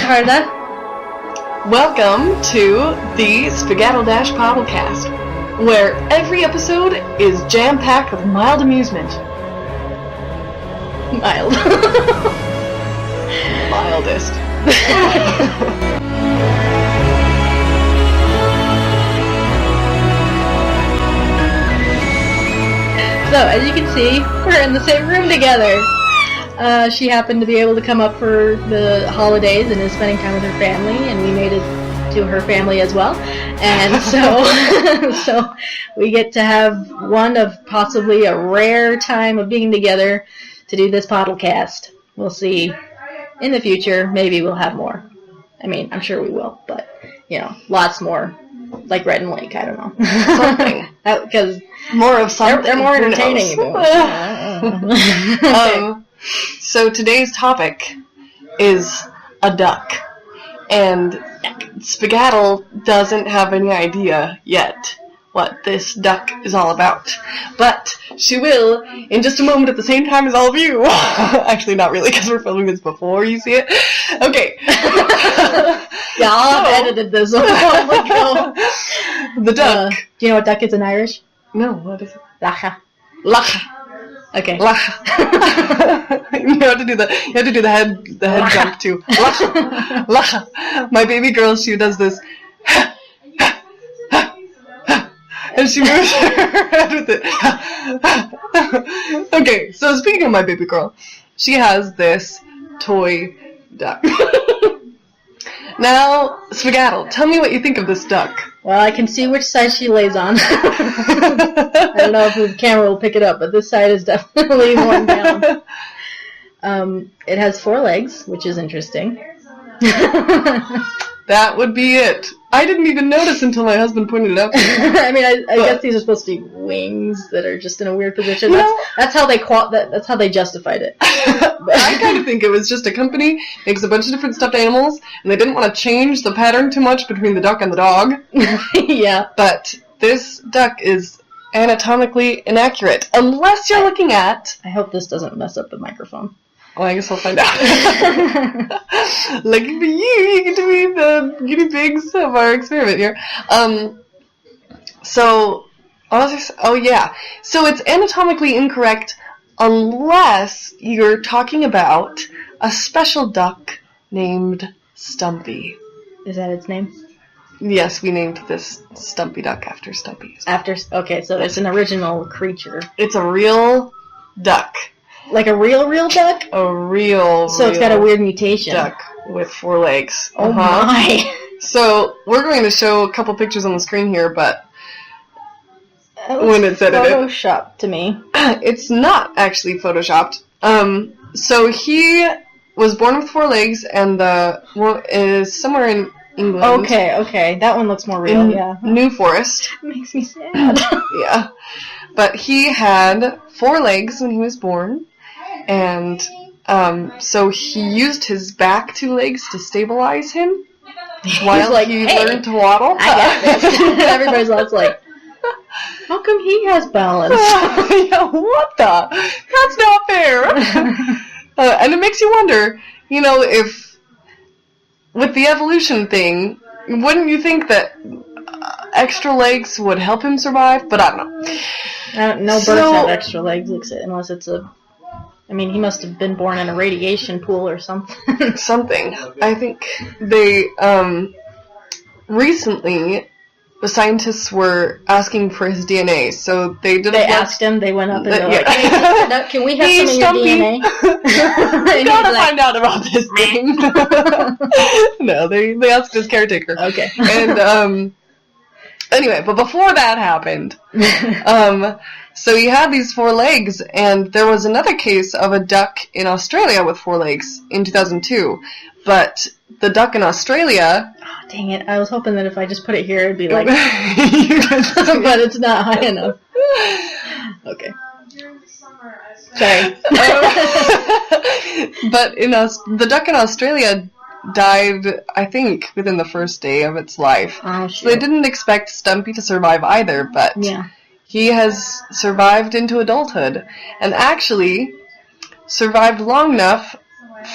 TheFatRat. Welcome to the Spagadledash Podlecast, where every episode is jam-packed with mild amusement. Mild. Mildest. So, as you can see, we're in the same room together. She happened to be able to come up for the holidays and is spending time with her family, and we made it to her family as well. And so we get to have one of possibly a rare time of being together to do this podcast. We'll see. In the future, maybe we'll have more. I mean, I'm sure we will, but, lots more. Like Red and Lake, I don't know. Something. Because more of something. They're more entertaining. So today's topic is a duck. And Spagadle doesn't have any idea yet what this duck is all about. But she will in just a moment at the same time as all of you. Actually, not really, because we're filming this before you see it. Okay. Yeah, I'll have edited this a while ago. The duck. Do you know what duck is in Irish? No, what is it? Lacha. Lacha. Okay. Lacha. You have to do the head jump too. Lacha. Lacha. My baby girl, she does this. And she moves her head with it. Okay, so speaking of my baby girl, she has this toy duck. Now, Spagadle, tell me what you think of this duck. Well, I can see which side she lays on. I don't know if the camera will pick it up, but this side is definitely worn down. It has 4 legs, which is interesting. That would be it. I didn't even notice until my husband pointed it out to me. I mean, I guess these are supposed to be wings that are just in a weird position. That's how they that's how they justified it. I kind of think it was just a company makes a bunch of different stuffed animals, and they didn't want to change the pattern too much between the duck and the dog. Yeah. But this duck is anatomically inaccurate, unless you're looking at... I hope this doesn't mess up the microphone. Well, I guess I'll find out. Lucky for you get to be the guinea pigs of our experiment here. So it's anatomically incorrect unless you're talking about a special duck named Stumpy. Is that its name? Yes, we named this Stumpy Duck after Stumpy. Okay, so it's an original creature. It's a real duck. Like a real duck? A real So it's got a weird mutation. Duck with 4 legs. Oh my. So we're going to show a couple pictures on the screen here, but when it's edited. Photoshopped to me. It's not actually photoshopped. So he was born with 4 legs, and is somewhere in England. Okay. That one looks more real, yeah. New Forest. It makes me sad. Yeah. But he had 4 legs when he was born. And so he used his back 2 legs to stabilize him while he learned to waddle. I got this. Everybody's like, how come he has balance? Yeah, what the? That's not fair. And it makes you wonder, if with the evolution thing, wouldn't you think that extra legs would help him survive? But I don't know. No birds have extra legs, unless it's he must have been born in a radiation pool or something. Something. I think they, recently, the scientists were asking for his DNA, so they did asked him, they went up and they're like, can we have some of your DNA? We gotta find out about this thing. No, they asked his caretaker. Okay. And, anyway, but before that happened, so he had these 4 legs, and there was another case of a duck in Australia with 4 legs in 2002. But the duck in Australia... Oh, dang it. I was hoping that if I just put it here, it'd be like... But it's not high enough. Okay. Sorry. But the duck in Australia died, I think, within the first day of its life. Oh, so they didn't expect Stumpy to survive either, but... Yeah. He has survived into adulthood, and actually survived long enough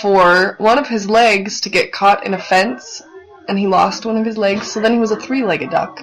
for one of his legs to get caught in a fence, and he lost one of his legs, so then he was a 3-legged duck.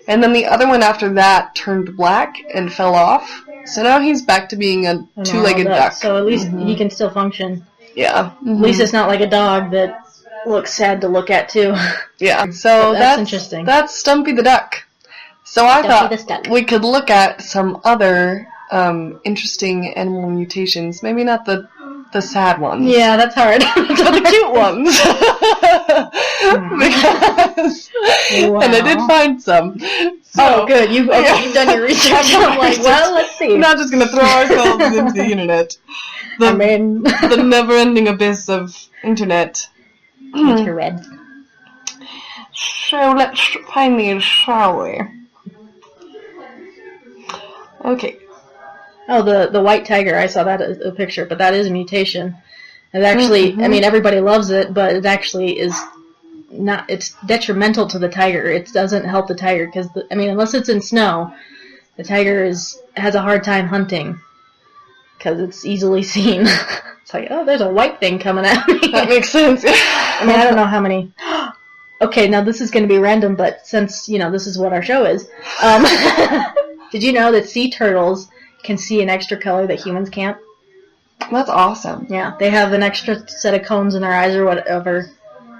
And then the other one after that turned black and fell off, so now he's back to being a 2-legged duck. So at least he can still function. Yeah. At least it's not like a dog that looks sad to look at, too. Yeah. So that's interesting. That's Stumpy the Duck. So I thought we could look at some other interesting animal mutations. Maybe not the sad ones. Yeah, that's hard. But the cute ones. Because, and I did find some. So, good. You've done your research. I'm like, well, let's see. We're not just going to throw ourselves into the internet. The never-ending abyss of internet. Internet. So let's find these, shall we? Okay. Oh, the white tiger, I saw that as a picture, but that is a mutation. It actually, I mean, everybody loves it, but it actually is not, it's detrimental to the tiger. It doesn't help the tiger, because, unless it's in snow, the tiger has a hard time hunting, because it's easily seen. It's like, oh, there's a white thing coming at me. That makes sense. I don't know how many. Okay, now this is going to be random, but since, this is what our show is, did you know that sea turtles can see an extra color that humans can't? That's awesome. Yeah, they have an extra set of cones in their eyes or whatever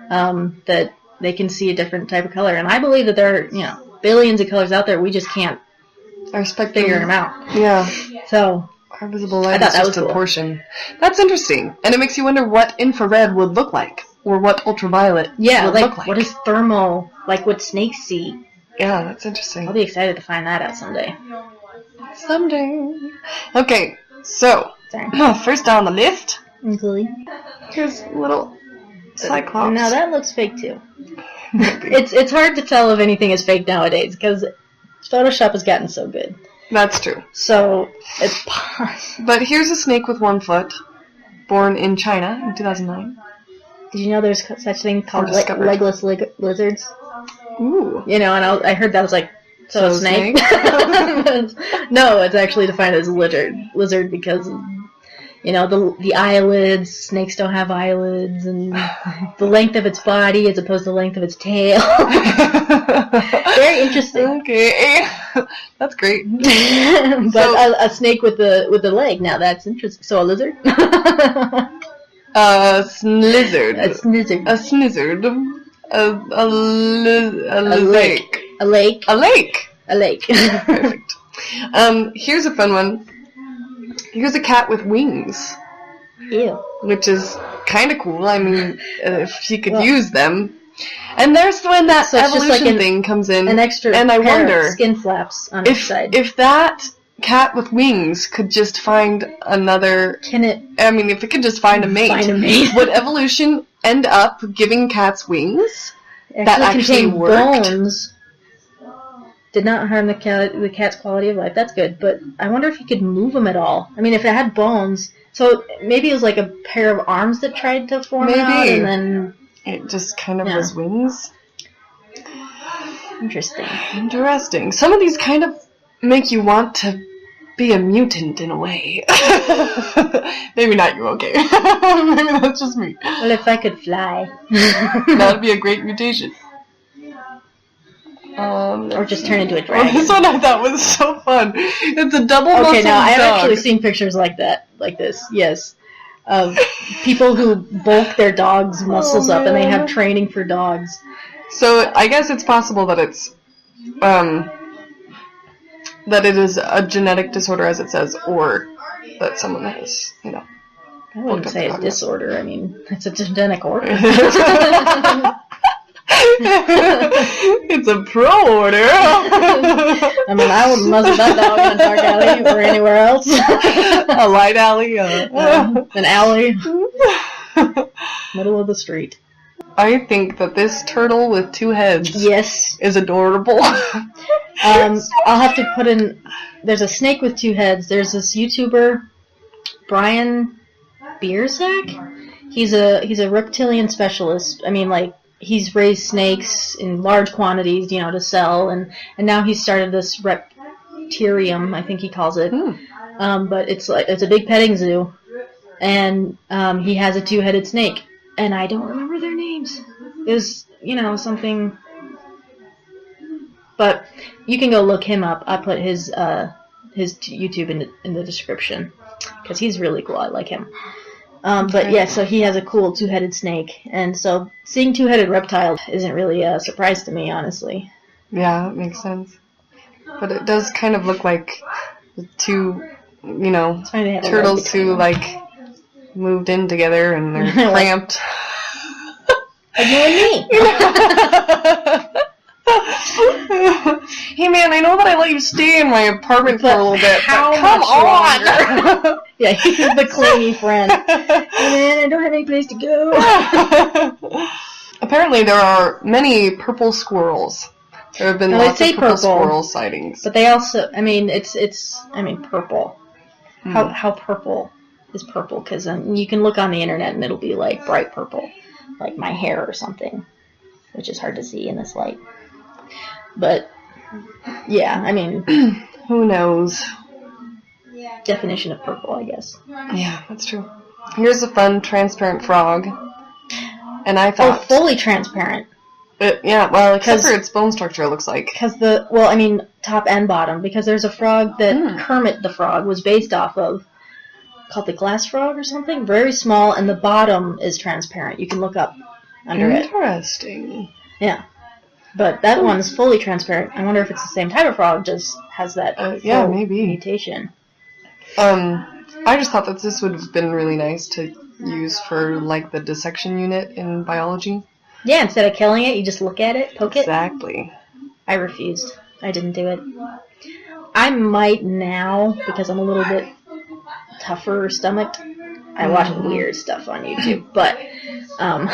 that they can see a different type of color. And I believe that there are, billions of colors out there. We just can't figure them out. Yeah. So our visible light is just a portion. That's interesting. And it makes you wonder what infrared would look like, or what ultraviolet would look like. What is thermal, like what snakes see? Yeah, that's interesting. I'll be excited to find that out someday. Okay, so, first down the list, here's a little cyclops. Now that looks fake too. It's hard to tell if anything is fake nowadays, because Photoshop has gotten so good. That's true. So, it's But here's a snake with 1 foot, born in China in 2009. Did you know there's such thing called legless lizards? Ooh. And I heard that, I was like, so a snake? No, it's actually defined as a lizard because, the eyelids, snakes don't have eyelids, and the length of its body as opposed to the length of its tail. Very interesting. Okay. That's great. But a snake with a leg, now that's interesting. So a lizard? A snizzard. A snizzard. A snizzard. A lake. A lake. A lake. A lake. Perfect. Here's a fun one. Here's a cat with wings. Ew. Which is kind of cool. I mean, if she could use them. And there's when that evolution thing comes in. An extra and I wonder of skin flaps on its side. If that cat with wings could just find another... if it could just find a mate. Would evolution end up giving cats wings? That actually worked? Bones. Did not harm the cat's quality of life. That's good. But I wonder if you could move them at all. If it had bones... So maybe it was like a pair of arms that tried to form out, and then... It just kind of was wings. Interesting. Some of these kind of make you want to be a mutant in a way. Maybe not you, okay. Maybe that's just me. Well, if I could fly. That would be a great mutation. Or just turn into a dragon. This one I thought was so fun. It's a double muscle dog. Okay, now I've actually seen pictures like this, yes. Of people who bulk their dogs' muscles up, and they have training for dogs. So I guess it's possible that it's that it is a genetic disorder, as it says, or that someone has, I wouldn't say a disorder. It's a genetic order. It's a pro order. I wouldn't muzzle that dog in a dark alley or anywhere else. A light alley. An alley. Middle of the street. I think that this turtle with 2 heads is adorable. I'll have to put in... There's a snake with 2 heads. There's this YouTuber, Brian Bierzak. He's a reptilian specialist. He's raised snakes in large quantities, to sell, and now he's started this reptarium, I think he calls it. But it's a big petting zoo, and he has a two-headed snake, and I don't remember their names. Is something, but you can go look him up. I put his YouTube in the description because he's really cool. I like him. But yeah, so he has a cool two-headed snake, and so seeing two-headed reptile isn't really a surprise to me, honestly. Yeah, that makes sense. But it does kind of look like the two, turtles who moved in together and they're cramped. Like you and me. Hey man, I know that I let you stay in my apartment for a little bit, but come on! Yeah, he's the clingy friend. Hey man, I don't have any place to go. Apparently there are many purple squirrels. There have been lots of purple squirrel sightings. But they also, purple. How purple is purple? Because you can look on the internet and it'll be like bright purple, like my hair or something, which is hard to see in this light. But yeah, who knows? Definition of purple, I guess. Yeah, that's true. Here's a fun transparent frog, and I thought fully transparent. Except for its bone structure, it looks like. Top and bottom, because there's a frog that Kermit the Frog was based off of, called the glass frog or something. Very small, and the bottom is transparent. You can look up under it. Interesting. Yeah. But that one's fully transparent. I wonder if it's the same type of frog, just has that maybe mutation. I just thought that this would have been really nice to use for, the dissection unit in biology. Yeah, instead of killing it, you just look at it, poke it. Exactly. I refused. I didn't do it. I might now, because I'm a little bit tougher stomached. I watch weird stuff on YouTube, but it's an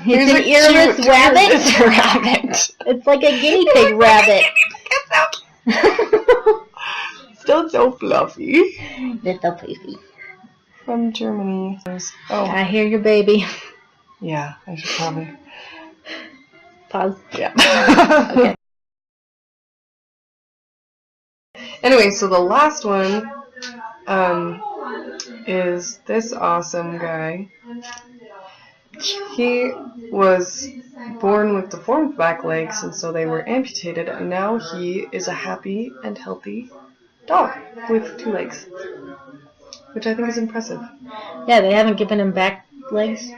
earless rabbit. It's a rabbit. It's like a guinea pig rabbit. Still so fluffy. Little fluffy. From Germany. I hear your baby. Yeah, I should probably pause. Yeah. Okay. Anyway, so the last one is this awesome guy. He was born with deformed back legs, and so they were amputated, and now he is a happy and healthy dog with 2 legs, which I think is impressive. Yeah, they haven't given him back legs.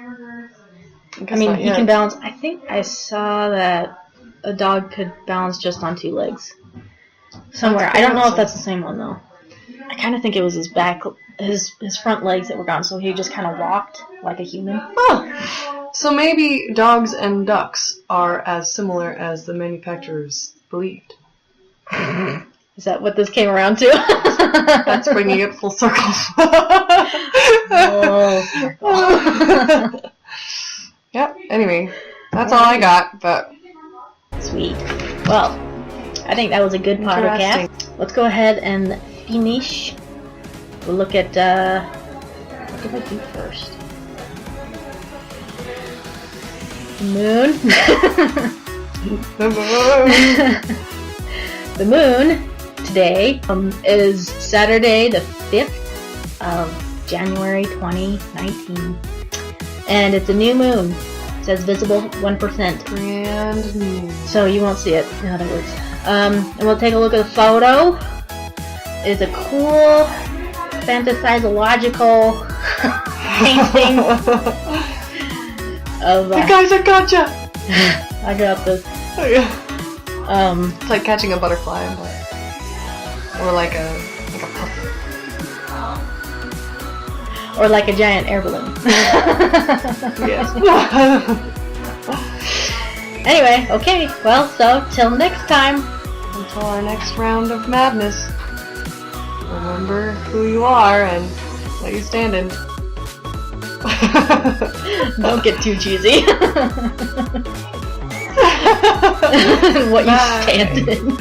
He can balance. I think I saw that a dog could balance just on 2 legs somewhere. I don't know if that's the same one though. I kind of think it was his back, his front legs that were gone, so he just kind of walked like a human. Oh, so maybe dogs and ducks are as similar as the manufacturers believed. Is that what this came around to? That's bringing it full circle. Yep, anyway, that's all I got, but... Sweet. Well, I think that was a good podcast. Let's go ahead and finish. We'll look at, what did I do first? Moon. The moon today is Saturday the 5th of January 2019. And it's a new moon. It says visible 1%. Brand new. So you won't see it, in other words. And we'll take a look at the photo. It's a cool, fantasizological painting of... Hey guys, I gotcha! I got this. Oh, yeah. It's like catching a butterfly, or like a puff. Or like a giant air balloon. Yes. Anyway, okay. Well, so till next time. Until our next round of madness. Remember who you are and what you stand in. Don't get too cheesy. What you stand in.